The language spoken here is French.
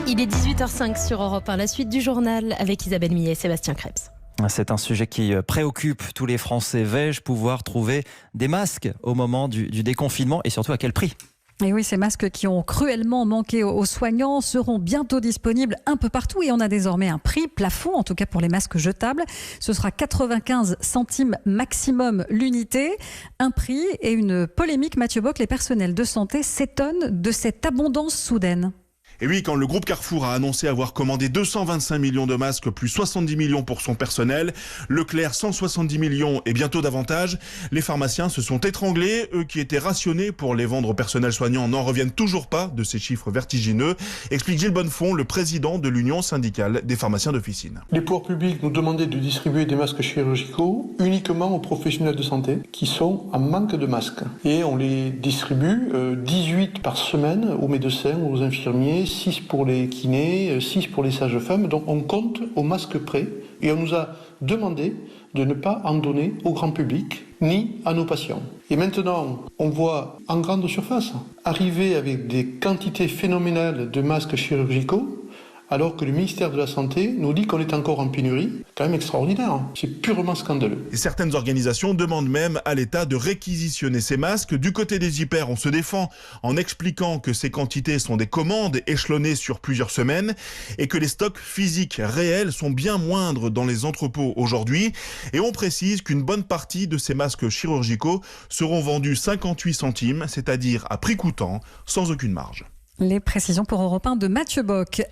Il est 18h05 sur Europe 1, la suite du journal avec Isabelle Millet et Sébastien Krebs. C'est un sujet qui préoccupe tous les Français. Vais-je pouvoir trouver des masques au moment du déconfinement et surtout à quel prix ? Et oui, ces masques qui ont cruellement manqué aux soignants seront bientôt disponibles un peu partout et on a désormais un prix plafond, en tout cas pour les masques jetables. Ce sera 95 centimes maximum l'unité. Un prix et une polémique. Mathieu Bock, les personnels de santé s'étonnent de cette abondance soudaine. Et oui, quand le groupe Carrefour a annoncé avoir commandé 225 millions de masques, plus 70 millions pour son personnel, Leclerc 170 millions et bientôt davantage, les pharmaciens se sont étranglés. Eux qui étaient rationnés pour les vendre au personnel soignant n'en reviennent toujours pas de ces chiffres vertigineux, explique Gilles Bonnefond, le président de l'Union syndicale des pharmaciens d'officine. Les pouvoirs publics nous demandaient de distribuer des masques chirurgicaux uniquement aux professionnels de santé qui sont en manque de masques. Et on les distribue 18 par semaine aux médecins, aux infirmiers, 6 pour les kinés, 6 pour les sages-femmes. Donc on compte au masque près et on nous a demandé de ne pas en donner au grand public ni à nos patients. Et maintenant, on voit en grande surface arriver avec des quantités phénoménales de masques chirurgicaux alors que le ministère de la Santé nous dit qu'on est encore en pénurie. Quand même extraordinaire, c'est purement scandaleux. Et certaines organisations demandent même à l'État de réquisitionner ces masques. Du côté des hyper, on se défend en expliquant que ces quantités sont des commandes échelonnées sur plusieurs semaines et que les stocks physiques réels sont bien moindres dans les entrepôts aujourd'hui. Et on précise qu'une bonne partie de ces masques chirurgicaux seront vendus 58 centimes, c'est-à-dire à prix coûtant, sans aucune marge. Les précisions pour Europe 1 de Mathieu Bock.